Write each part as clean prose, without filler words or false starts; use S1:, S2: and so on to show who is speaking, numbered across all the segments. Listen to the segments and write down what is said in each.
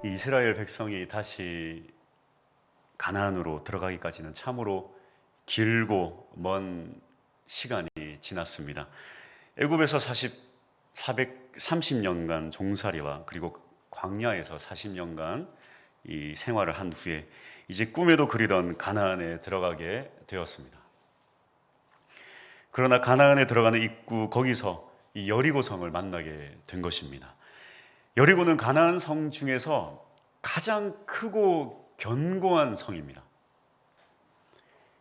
S1: 이 이스라엘 백성이 다시 가나안으로 들어가기까지는 참으로 길고 먼 시간이 지났습니다. 애굽에서 430년간 종살이와 그리고 광야에서 40년간 이 생활을 한 후에 이제 꿈에도 그리던 가나안에 들어가게 되었습니다. 그러나 가나안에 들어가는 입구 거기서 이 여리고성을 만나게 된 것입니다. 여리고는 가나안 성 중에서 가장 크고 견고한 성입니다.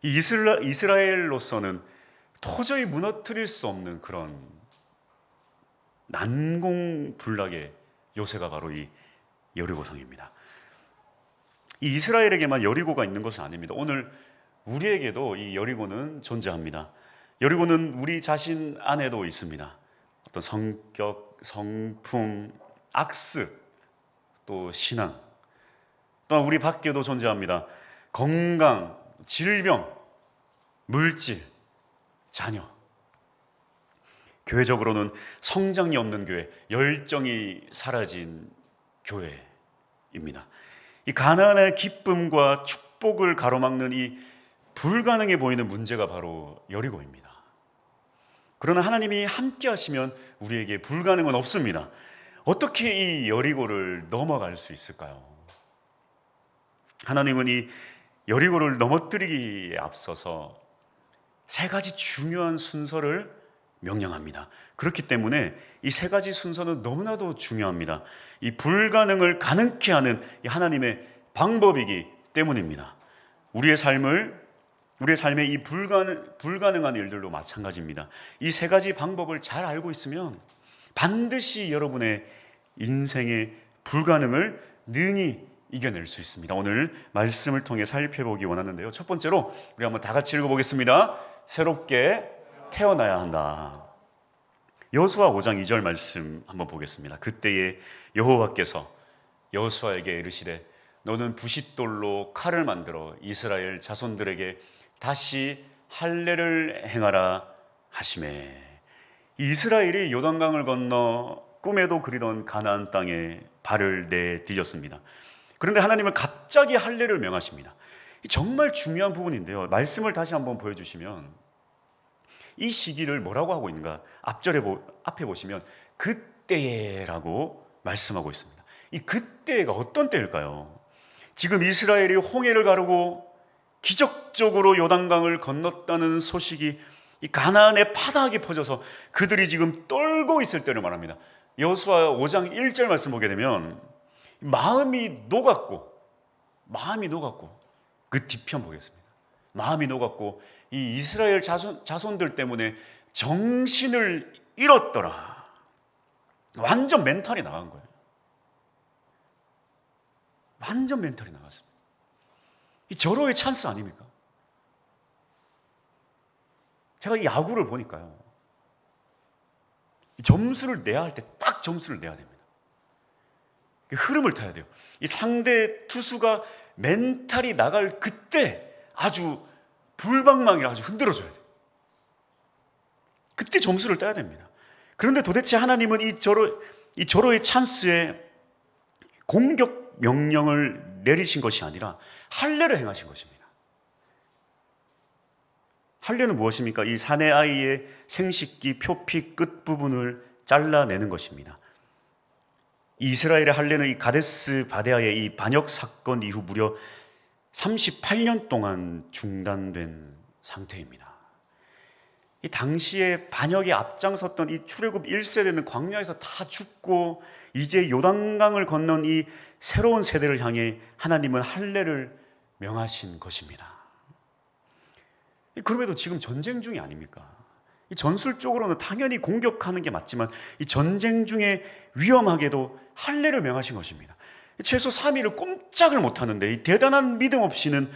S1: 이 이스라엘로서는 도저히 무너뜨릴 수 없는 그런 난공불락의 요새가 바로 이 여리고성입니다. 이 이스라엘에게만 여리고가 있는 것은 아닙니다. 오늘 우리에게도 이 여리고는 존재합니다. 여리고는 우리 자신 안에도 있습니다. 어떤 성격, 성품, 악습, 또 신앙, 또한 우리 밖에도 존재합니다. 건강, 질병, 물질, 자녀. 교회적으로는 성장이 없는 교회, 열정이 사라진 교회입니다. 이 가나안의 기쁨과 축복을 가로막는 이 불가능해 보이는 문제가 바로 여리고입니다. 그러나 하나님이 함께 하시면 우리에게 불가능은 없습니다. 어떻게 이 여리고를 넘어갈 수 있을까요? 하나님은 이 여리고를 넘어뜨리기에 앞서서 세 가지 중요한 순서를 명령합니다. 그렇기 때문에 이 세 가지 순서는 너무나도 중요합니다. 이 불가능을 가능케 하는 이 하나님의 방법이기 때문입니다. 우리의 삶의 이 불가능한 일들도 마찬가지입니다. 이 세 가지 방법을 잘 알고 있으면 반드시 여러분의 인생의 불가능을 능히 이겨낼 수 있습니다. 오늘 말씀을 통해 살펴보기 원하는데요. 첫 번째로 우리 한번 다 같이 읽어보겠습니다. 새롭게 태어나야 한다. 여호수아 5장 2절 말씀 한번 보겠습니다. 그때에 여호와께서 여호수아에게 이르시되 너는 부싯돌로 칼을 만들어 이스라엘 자손들에게 다시 할례를 행하라 하시매. 이스라엘이 요단강을 건너 꿈에도 그리던 가나안 땅에 발을 내디뎠습니다. 그런데 하나님은 갑자기 할례를 명하십니다. 정말 중요한 부분인데요. 말씀을 다시 한번 보여주시면 이 시기를 뭐라고 하고 있는가? 앞에 보시면 그때라고 말씀하고 있습니다. 이 그때가 어떤 때일까요? 지금 이스라엘이 홍해를 가르고 기적적으로 요단강을 건넜다는 소식이 이 가나안의 파다하게 퍼져서 그들이 지금 떨고 있을 때를 말합니다. 여호수아 5장 1절 말씀 보게 되면 마음이 녹았고 그 뒤편 보겠습니다. 마음이 녹았고 이 이스라엘 자손들 때문에 정신을 잃었더라. 완전 멘탈이 나간 거예요. 완전 멘탈이 나갔습니다. 이 절호의 찬스 아닙니까? 제가 이 야구를 보니까요. 점수를 내야 할 때 딱 점수를 내야 됩니다. 흐름을 타야 돼요. 이 상대 투수가 멘탈이 나갈 그때 아주 불방망이를 아주 흔들어줘야 돼요. 그때 점수를 따야 됩니다. 그런데 도대체 하나님은 이 절호의 찬스에 공격 명령을 내리신 것이 아니라 할례를 행하신 것입니다. 할례는 무엇입니까? 이 사내 아이의 생식기 표피 끝부분을 잘라내는 것입니다. 이스라엘의 할례는 이 가데스 바네아의 이 반역 사건 이후 무려 38년 동안 중단된 상태입니다. 이 당시에 반역에 앞장섰던 이 출애굽 1세대는 광야에서 다 죽고 이제 요단강을 건넌 이 새로운 세대를 향해 하나님은 할례를 명하신 것입니다. 그럼에도 지금 전쟁 중이 아닙니까? 이 전술적으로는 당연히 공격하는 게 맞지만 이 전쟁 중에 위험하게도 할례를 명하신 것입니다. 최소 3일을 꼼짝을 못하는데 이 대단한 믿음 없이는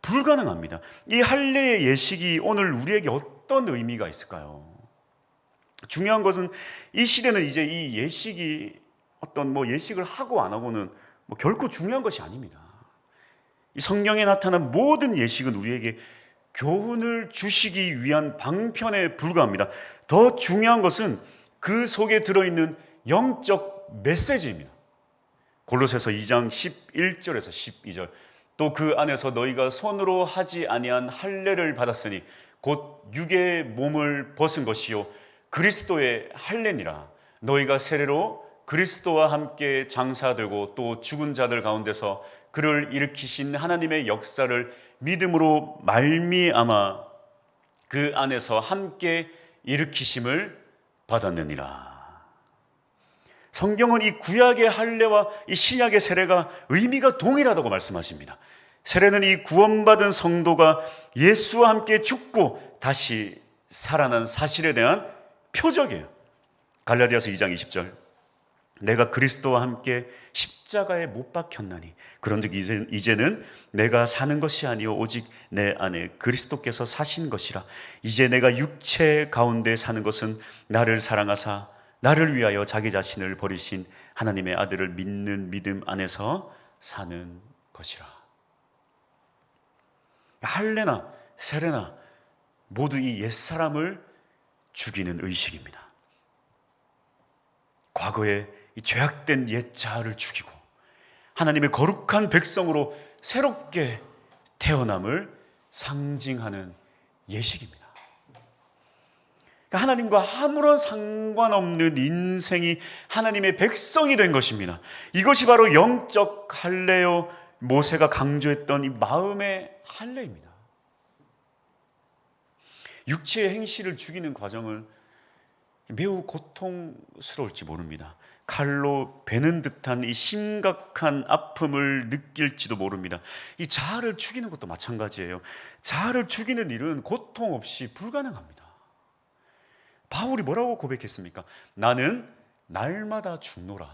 S1: 불가능합니다. 이 할례의 예식이 오늘 우리에게 어떤 의미가 있을까요? 중요한 것은 이 시대는 이제 이 예식이 어떤 예식을 하고 안 하고는 결코 중요한 것이 아닙니다. 이 성경에 나타난 모든 예식은 우리에게 교훈을 주시기 위한 방편에 불과합니다. 더 중요한 것은 그 속에 들어있는 영적 메시지입니다. 골로새서 2장 11절에서 12절, 또 그 안에서 너희가 손으로 하지 아니한 할례를 받았으니 곧 육의 몸을 벗은 것이요 그리스도의 할례니라. 너희가 세례로 그리스도와 함께 장사되고 또 죽은 자들 가운데서 그를 일으키신 하나님의 역사를 믿음으로 말미암아 그 안에서 함께 일으키심을 받았느니라. 성경은 이 구약의 할례와 이 신약의 세례가 의미가 동일하다고 말씀하십니다. 세례는 이 구원받은 성도가 예수와 함께 죽고 다시 살아난 사실에 대한 표적이에요. 갈라디아서 2장 20절, 내가 그리스도와 함께 십자가에 못 박혔나니 그런즉 이제는 내가 사는 것이 아니요 오직 내 안에 그리스도께서 사신 것이라. 이제 내가 육체 가운데 사는 것은 나를 사랑하사 나를 위하여 자기 자신을 버리신 하나님의 아들을 믿는 믿음 안에서 사는 것이라. 할례나 세례나 모두 이 옛사람을 죽이는 의식입니다. 과거에 이 죄악된 옛 자아를 죽이고 하나님의 거룩한 백성으로 새롭게 태어남을 상징하는 예식입니다. 그러니까 하나님과 아무런 상관없는 인생이 하나님의 백성이 된 것입니다. 이것이 바로 영적 할례요, 모세가 강조했던 이 마음의 할례입니다. 육체의 행실을 죽이는 과정을 매우 고통스러울지 모릅니다. 칼로 베는 듯한 이 심각한 아픔을 느낄지도 모릅니다. 이 자아를 죽이는 것도 마찬가지예요. 자아를 죽이는 일은 고통 없이 불가능합니다. 바울이 뭐라고 고백했습니까? 나는 날마다 죽노라.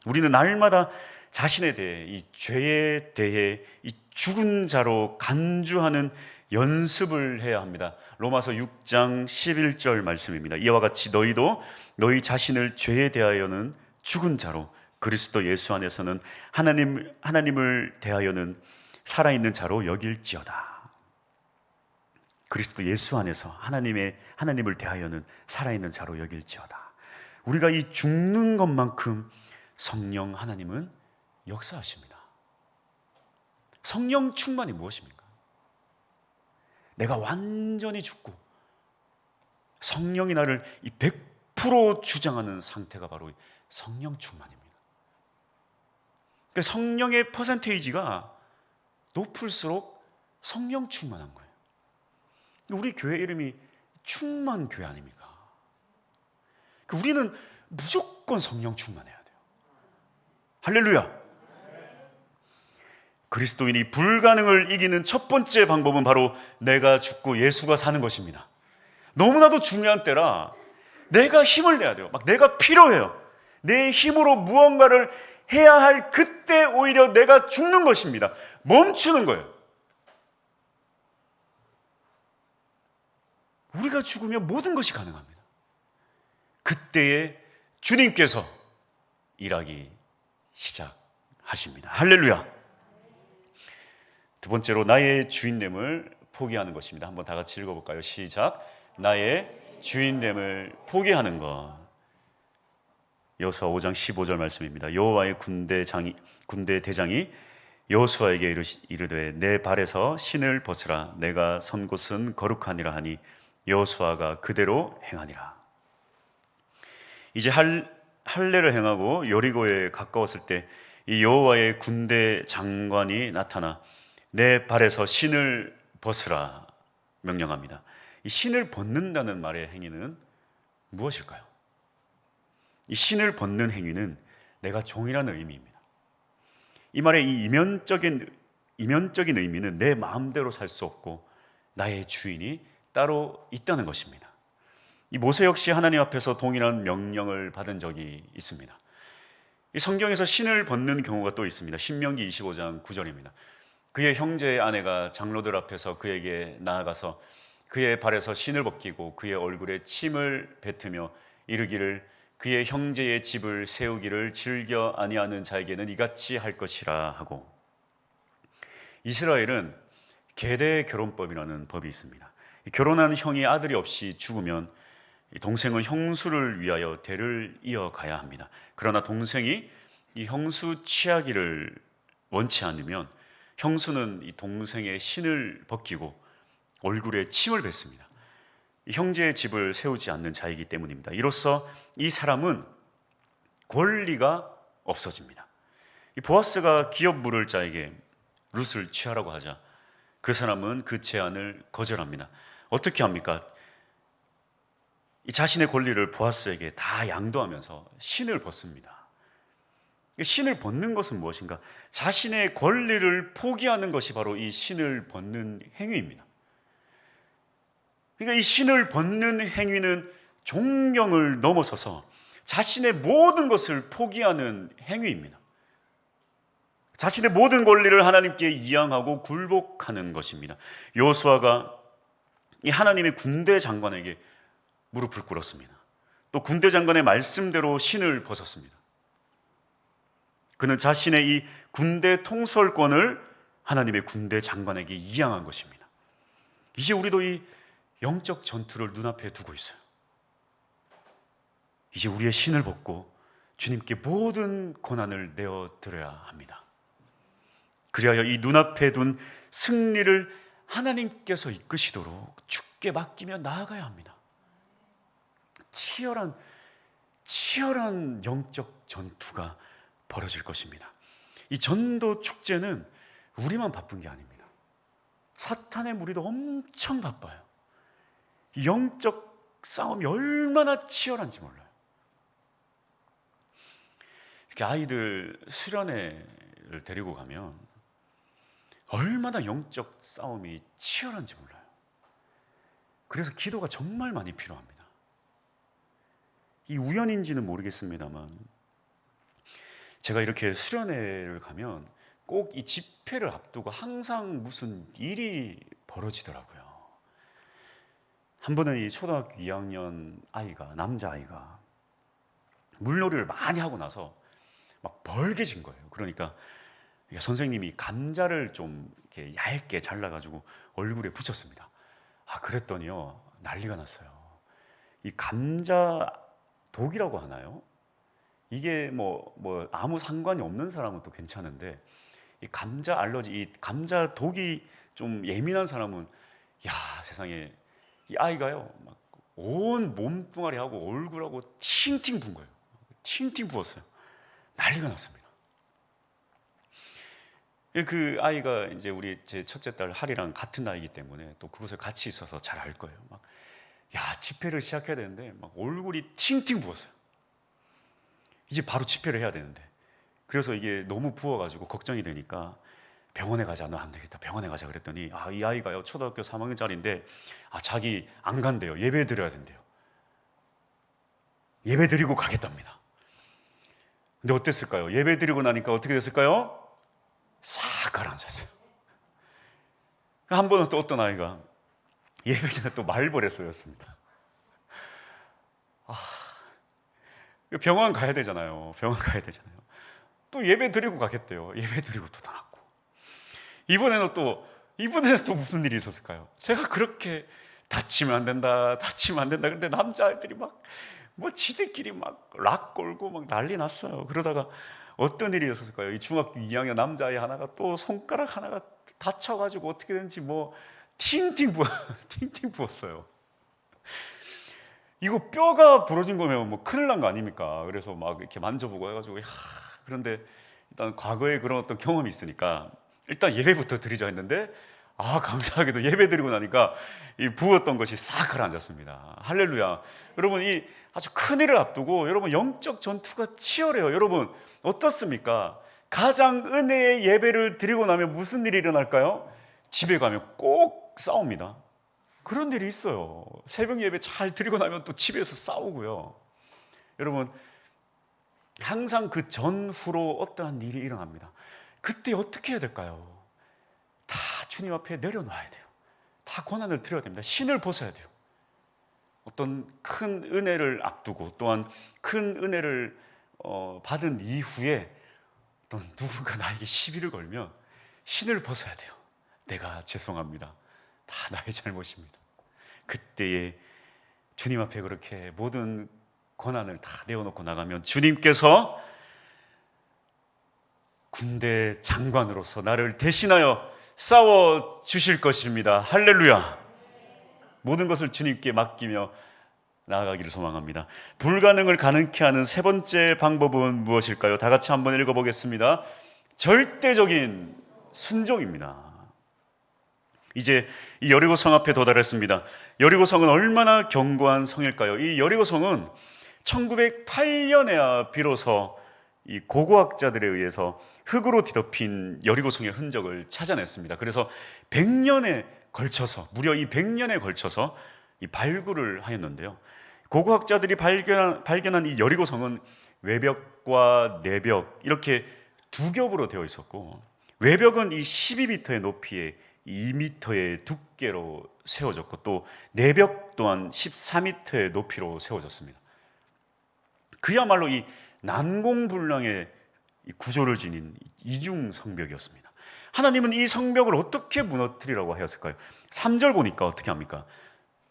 S1: 우리는 날마다 자신에 대해, 이 죄에 대해 이 죽은 자로 간주하는 연습을 해야 합니다. 로마서 6장 11절 말씀입니다. 이와 같이 너희도 너희 자신을 죄에 대하여는 죽은 자로 그리스도 예수 안에서는 하나님을 대하여는 살아있는 자로 여길지어다. 그리스도 예수 안에서 하나님을 대하여는 살아있는 자로 여길지어다. 우리가 이 죽는 것만큼 성령 하나님은 역사하십니다. 성령 충만이 무엇입니까? 내가 완전히 죽고 성령이 나를 이 100% 주장하는 상태가 바로 성령 충만입니다. 그러니까 성령의 퍼센테이지가 높을수록 성령 충만한 거예요. 우리 교회 이름이 충만교회 아닙니까? 우리는 무조건 성령 충만해야 돼요. 할렐루야! 그리스도인이 불가능을 이기는 첫 번째 방법은 바로 내가 죽고 예수가 사는 것입니다. 너무나도 중요한 때라 내가 힘을 내야 돼요. 막 내가 필요해요. 내 힘으로 무언가를 해야 할 그때 오히려 내가 죽는 것입니다. 멈추는 거예요. 우리가 죽으면 모든 것이 가능합니다. 그때에 주님께서 일하기 시작하십니다. 할렐루야! 두 번째로 나의 주인됨을 포기하는 것입니다. 한번 다 같이 읽어볼까요? 시작. 나의 주인됨을 포기하는 것. 여호수아 5장 15절 말씀입니다. 여호와의 군대 대장이 여호수아에게 이르되 내 발에서 신을 벗으라. 내가 선 곳은 거룩하니라 하니 여호수아가 그대로 행하니라. 이제 할례를 행하고 여리고에 가까웠을 때 이 여호와의 군대 장관이 나타나 내 발에서 신을 벗으라 명령합니다. 이 신을 벗는다는 말의 행위는 무엇일까요? 이 신을 벗는 행위는 내가 종이라는 의미입니다. 이 말의 이 이면적인 의미는 내 마음대로 살 수 없고 나의 주인이 따로 있다는 것입니다. 이 모세 역시 하나님 앞에서 동일한 명령을 받은 적이 있습니다. 이 성경에서 신을 벗는 경우가 또 있습니다. 신명기 25장 9절입니다. 그의 형제의 아내가 장로들 앞에서 그에게 나아가서 그의 발에서 신을 벗기고 그의 얼굴에 침을 뱉으며 이르기를 그의 형제의 집을 세우기를 즐겨 아니하는 자에게는 이같이 할 것이라 하고. 이스라엘은 계대 결혼법이라는 법이 있습니다. 결혼한 형이 아들이 없이 죽으면 이 동생은 형수를 위하여 대를 이어가야 합니다. 그러나 동생이 이 형수 취하기를 원치 않으면 형수는 이 동생의 신을 벗기고 얼굴에 침을 뱉습니다. 이 형제의 집을 세우지 않는 자이기 때문입니다. 이로써 이 사람은 권리가 없어집니다. 이 보아스가 기업 물을 자에게 룻을 취하라고 하자 그 사람은 그 제안을 거절합니다. 어떻게 합니까? 이 자신의 권리를 보아스에게 다 양도하면서 신을 벗습니다. 신을 벗는 것은 무엇인가? 자신의 권리를 포기하는 것이 바로 이 신을 벗는 행위입니다. 그러니까 이 신을 벗는 행위는 존경을 넘어서서 자신의 모든 것을 포기하는 행위입니다. 자신의 모든 권리를 하나님께 이양하고 굴복하는 것입니다. 여호수아가 이 하나님의 군대 장관에게 무릎을 꿇었습니다. 또 군대 장관의 말씀대로 신을 벗었습니다. 그는 자신의 이 군대 통솔권을 하나님의 군대 장관에게 이양한 것입니다. 이제 우리도 이 영적 전투를 눈앞에 두고 있어요. 이제 우리의 신을 벗고 주님께 모든 고난을 내어드려야 합니다. 그리하여 이 눈앞에 둔 승리를 하나님께서 이끄시도록 주께 맡기며 나아가야 합니다. 치열한 영적 전투가 벌어질 것입니다. 이 전도 축제는 우리만 바쁜 게 아닙니다. 사탄의 무리도 엄청 바빠요. 이 영적 싸움이 얼마나 치열한지 몰라요. 이렇게 아이들 수련회를 데리고 가면 얼마나 영적 싸움이 치열한지 몰라요. 그래서 기도가 정말 많이 필요합니다. 이 우연인지는 모르겠습니다만 제가 이렇게 수련회를 가면 꼭 이 집회를 앞두고 항상 무슨 일이 벌어지더라고요. 한 번은 이 초등학교 2학년 아이가, 남자아이가 물놀이를 많이 하고 나서 막 벌개진 거예요. 그러니까 선생님이 감자를 좀 이렇게 얇게 잘라가지고 얼굴에 붙였습니다. 그랬더니요, 난리가 났어요. 이 감자 독이라고 하나요? 이게 뭐 아무 상관이 없는 사람은 또 괜찮은데 이 감자 알러지, 이 감자 독이 좀 예민한 사람은 세상에 이 아이가요 막 온 몸뚱아리하고 얼굴하고 팅팅 부은 거예요. 팅팅 부었어요. 난리가 났습니다. 그 아이가 이제 제 첫째 딸 하리랑 같은 나이기 때문에 또 그곳에 같이 있어서 잘 알 거예요. 집회를 시작해야 되는데 막 얼굴이 팅팅 부었어요. 이제 바로 집회를 해야 되는데 그래서 이게 너무 부어가지고 걱정이 되니까 병원에 가자. 너 안 되겠다. 병원에 가자 그랬더니 이 아이가요 초등학교 3학년짜리인데 자기 안 간대요. 예배 드려야 된대요. 예배 드리고 가겠답니다. 근데 어땠을까요? 예배 드리고 나니까 어떻게 됐을까요? 싹 가라앉았어요. 한 번은 또 어떤 아이가 예배 전에 또 말벌에 쏘였습니다. 병원 가야 되잖아요. 또 예배 드리고 가겠대요. 예배 드리고 또 나갔고. 이번에는 또 무슨 일이 있었을까요? 제가 그렇게 다치면 안 된다. 근데 남자아이들이 지들끼리 락 걸고 난리 났어요. 그러다가 어떤 일이 있었을까요? 이 중학교 2학년 남자아이 하나가 또 손가락 하나가 다쳐가지고 어떻게 된지 팅팅 부었어요. 이거 뼈가 부러진 거면 큰일 난 거 아닙니까? 그래서 이렇게 만져보고 해가지고 그런데 일단 과거에 그런 어떤 경험이 있으니까 일단 예배부터 드리자 했는데 감사하게도 예배 드리고 나니까 이 부었던 것이 싹 가라앉았습니다. 할렐루야. 여러분, 이 아주 큰 일을 앞두고 여러분 영적 전투가 치열해요. 여러분 어떻습니까? 가장 은혜의 예배를 드리고 나면 무슨 일이 일어날까요? 집에 가면 꼭 싸웁니다. 그런 일이 있어요. 새벽 예배 잘 드리고 나면 또 집에서 싸우고요. 여러분 항상 그 전후로 어떠한 일이 일어납니다. 그때 어떻게 해야 될까요? 다 주님 앞에 내려놔야 돼요. 다 고난을 드려야 됩니다. 신을 벗어야 돼요. 어떤 큰 은혜를 앞두고 또한 큰 은혜를 받은 이후에 또 누군가 나에게 시비를 걸면 신을 벗어야 돼요. 내가 죄송합니다. 다 나의 잘못입니다. 그때에 주님 앞에 그렇게 모든 권한을 다 내어놓고 나가면 주님께서 군대 장관으로서 나를 대신하여 싸워 주실 것입니다. 할렐루야. 모든 것을 주님께 맡기며 나아가기를 소망합니다. 불가능을 가능케 하는 세 번째 방법은 무엇일까요? 다 같이 한번 읽어보겠습니다. 절대적인 순종입니다. 이제 이 여리고 성 앞에 도달했습니다. 여리고 성은 얼마나 견고한 성일까요? 이 여리고 성은 1908년에야 비로소 이 고고학자들에 의해서 흙으로 뒤덮인 여리고 성의 흔적을 찾아냈습니다. 그래서 100년에 걸쳐서, 무려 이 100년에 걸쳐서 이 발굴을 하였는데요. 고고학자들이 발견한 이 여리고 성은 외벽과 내벽 이렇게 두 겹으로 되어 있었고, 외벽은 이 12m의 높이에 2m의 두께로 세워졌고, 또 내벽 또한 14m의 높이로 세워졌습니다. 그야말로 이 난공불락의 구조를 지닌 이중 성벽이었습니다. 하나님은 이 성벽을 어떻게 무너뜨리라고 하였을까요? 3절 보니까 어떻게 합니까?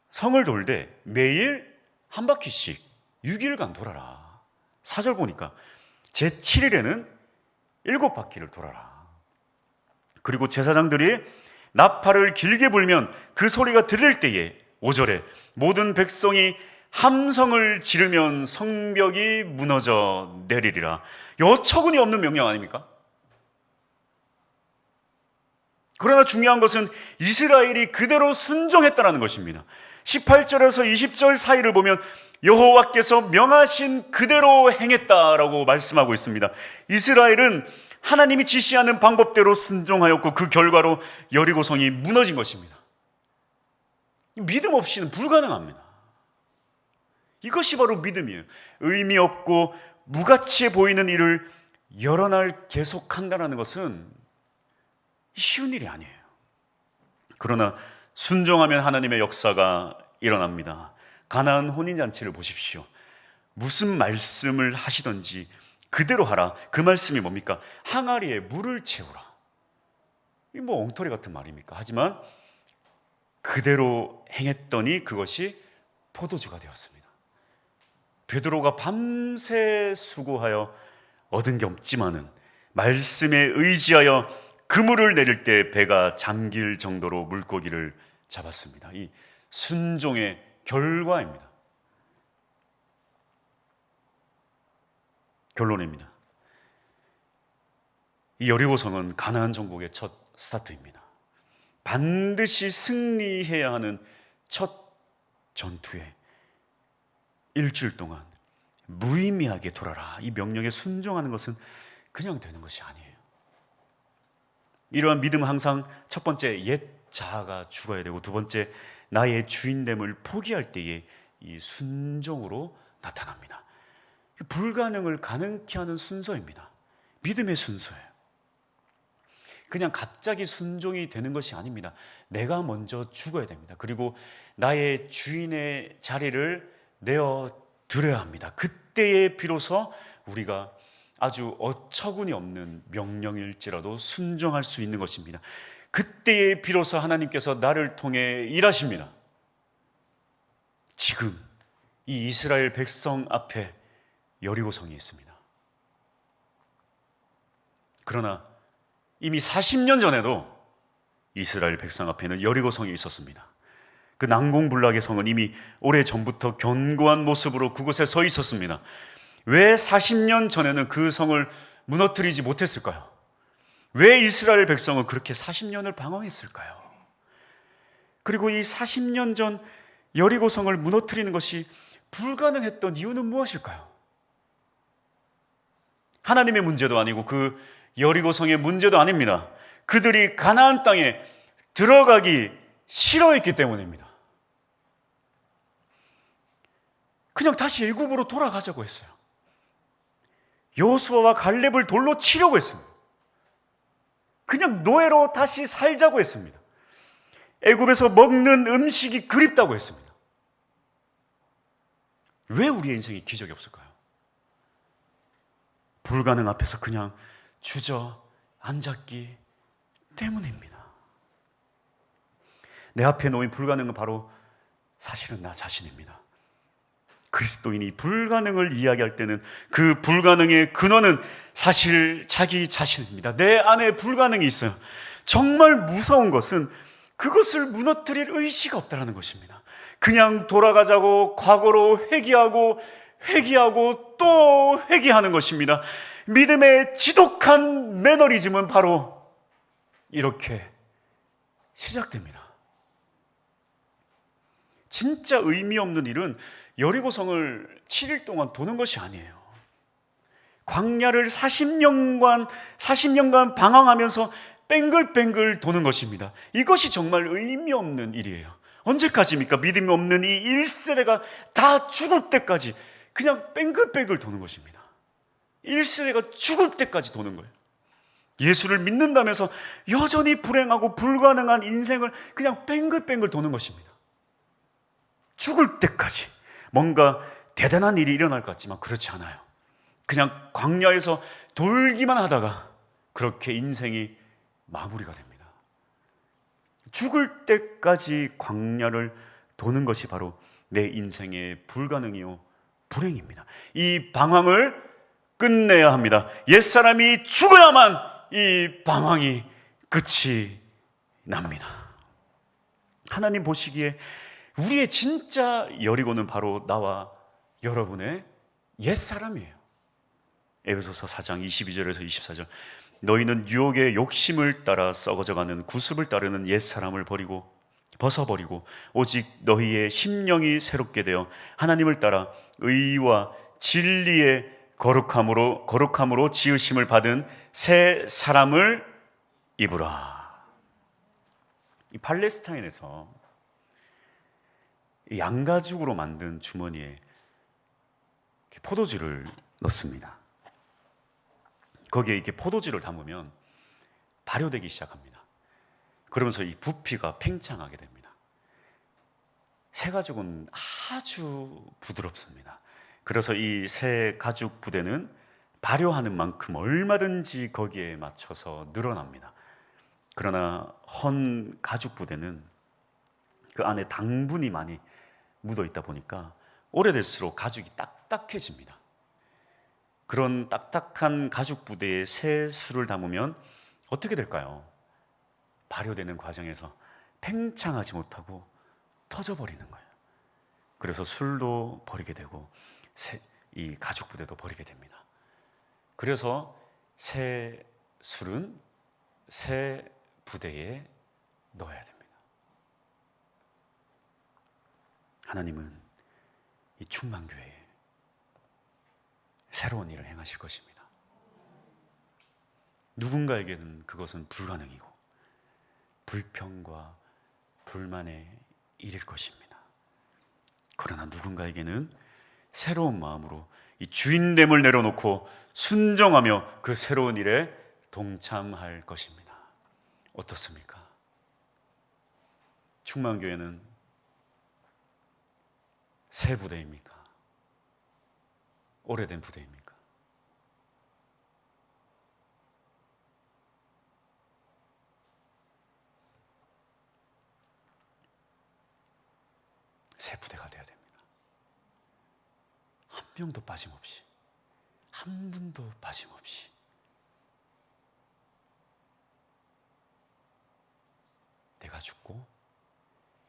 S1: 성을 돌되 매일 한 바퀴씩 6일간 돌아라. 4절 보니까 제7일에는 7바퀴를 돌아라. 그리고 제사장들이 나팔을 길게 불면 그 소리가 들릴 때에 5절에 모든 백성이 함성을 지르면 성벽이 무너져 내리리라. 여처구니 없는 명령 아닙니까? 그러나 중요한 것은 이스라엘이 그대로 순종했다는 것입니다. 18절에서 20절 사이를 보면 여호와께서 명하신 그대로 행했다라고 말씀하고 있습니다. 이스라엘은 하나님이 지시하는 방법대로 순종하였고 그 결과로 여리고성이 무너진 것입니다. 믿음 없이는 불가능합니다. 이것이 바로 믿음이에요. 의미 없고 무가치해 보이는 일을 여러 날 계속한다는 것은 쉬운 일이 아니에요. 그러나 순종하면 하나님의 역사가 일어납니다. 가나안 혼인잔치를 보십시오. 무슨 말씀을 하시던지 그대로 하라. 그 말씀이 뭡니까? 항아리에 물을 채우라. 이 뭐 엉터리 같은 말입니까? 하지만 그대로 행했더니 그것이 포도주가 되었습니다. 베드로가 밤새 수고하여 얻은 게 없지만은 말씀에 의지하여 그물을 내릴 때 배가 잠길 정도로 물고기를 잡았습니다. 이 순종의 결과입니다. 결론입니다. 이 여리고성은 가나안 정복의 첫 스타트입니다. 반드시 승리해야 하는 첫 전투에 일주일 동안 무의미하게 돌아라. 이 명령에 순종하는 것은 그냥 되는 것이 아니에요. 이러한 믿음은 항상 첫 번째 옛 자아가 죽어야 되고, 두 번째 나의 주인됨을 포기할 때에 이 순종으로 나타납니다. 불가능을 가능케 하는 순서입니다. 믿음의 순서예요. 그냥 갑자기 순종이 되는 것이 아닙니다. 내가 먼저 죽어야 됩니다. 그리고 나의 주인의 자리를 내어드려야 합니다. 그때에 비로소 우리가 아주 어처구니 없는 명령일지라도 순종할 수 있는 것입니다. 그때에 비로소 하나님께서 나를 통해 일하십니다. 지금 이 이스라엘 백성 앞에 여리고성이 있습니다. 그러나 이미 40년 전에도 이스라엘 백성 앞에는 여리고성이 있었습니다. 그 난공불락의 성은 이미 오래전부터 견고한 모습으로 그곳에 서 있었습니다. 왜 40년 전에는 그 성을 무너뜨리지 못했을까요? 왜 이스라엘 백성은 그렇게 40년을 방황했을까요? 그리고 이 40년 전 여리고성을 무너뜨리는 것이 불가능했던 이유는 무엇일까요? 하나님의 문제도 아니고 그 여리고성의 문제도 아닙니다. 그들이 가나안 땅에 들어가기 싫어했기 때문입니다. 그냥 다시 애굽으로 돌아가자고 했어요. 여호수아와 갈렙을 돌로 치려고 했습니다. 그냥 노예로 다시 살자고 했습니다. 애굽에서 먹는 음식이 그립다고 했습니다. 왜 우리의 인생에 기적이 없을까요? 불가능 앞에서 그냥 주저앉았기 때문입니다. 내 앞에 놓인 불가능은 바로 사실은 나 자신입니다. 그리스도인이 불가능을 이야기할 때는 그 불가능의 근원은 사실 자기 자신입니다. 내 안에 불가능이 있어요. 정말 무서운 것은 그것을 무너뜨릴 의지가 없다는 것입니다. 그냥 돌아가자고 과거로 회귀하고 또 회귀하는 것입니다. 믿음의 지독한 매너리즘은 바로 이렇게 시작됩니다. 진짜 의미 없는 일은 여리고성을 7일 동안 도는 것이 아니에요. 광야를 40년간 방황하면서 뱅글뱅글 도는 것입니다. 이것이 정말 의미 없는 일이에요. 언제까지입니까? 믿음이 없는 이 1세대가 다 죽을 때까지 그냥 뱅글뱅글 도는 것입니다. 1세대가 죽을 때까지 도는 거예요. 예수를 믿는다면서 여전히 불행하고 불가능한 인생을 그냥 뱅글뱅글 도는 것입니다. 죽을 때까지 뭔가 대단한 일이 일어날 것 같지만 그렇지 않아요. 그냥 광야에서 돌기만 하다가 그렇게 인생이 마무리가 됩니다. 죽을 때까지 광야를 도는 것이 바로 내 인생의 불가능이요 불행입니다. 이 방황을 끝내야 합니다. 옛사람이 죽어야만 이 방황이 끝이 납니다. 하나님 보시기에 우리의 진짜 여리고는 바로 나와 여러분의 옛사람이에요. 에베소서 4장 22절에서 24절 너희는 유혹의 욕심을 따라 썩어져가는 구습을 따르는 옛사람을 벗어버리고 오직 너희의 심령이 새롭게 되어 하나님을 따라 의와 진리의 거룩함으로 지으심을 받은 새 사람을 입으라. 이 팔레스타인에서 양가죽으로 만든 주머니에 포도주를 넣습니다. 거기에 이렇게 포도주를 담으면 발효되기 시작합니다. 그러면서 이 부피가 팽창하게 됩니다. 새 가죽은 아주 부드럽습니다. 그래서 이 새 가죽 부대는 발효하는 만큼 얼마든지 거기에 맞춰서 늘어납니다. 그러나 헌 가죽 부대는 그 안에 당분이 많이 묻어 있다 보니까 오래될수록 가죽이 딱딱해집니다. 그런 딱딱한 가죽 부대에 새 술을 담으면 어떻게 될까요? 발효되는 과정에서 팽창하지 못하고 터져버리는 거예요. 그래서 술도 버리게 되고 이 가죽 부대도 버리게 됩니다. 그래서 새 술은 새 부대에 넣어야 됩니다. 하나님은 이 충만교회에 새로운 일을 행하실 것입니다. 누군가에게는 그것은 불가능이고 불평과 불만의 일일 것입니다. 그러나 누군가에게는 새로운 마음으로 이 주인됨을 내려놓고 순종하며 그 새로운 일에 동참할 것입니다. 어떻습니까? 충만교회는 새 부대입니까? 오래된 부대입니까? 새 부대가 되어야 됩니다. 한 명도 빠짐없이, 한 분도 빠짐없이 내가 죽고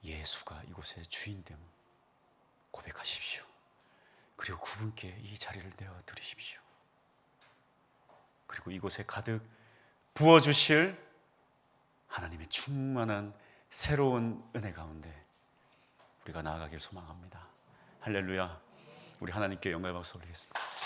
S1: 예수가 이곳의 주인됨을 고백하십시오. 그리고 그분께 이 자리를 내어드리십시오. 그리고 이곳에 가득 부어주실 하나님의 충만한 새로운 은혜 가운데 우리가 나아가길 소망합니다. 할렐루야. 우리 하나님께 영광의 박수 올리겠습니다.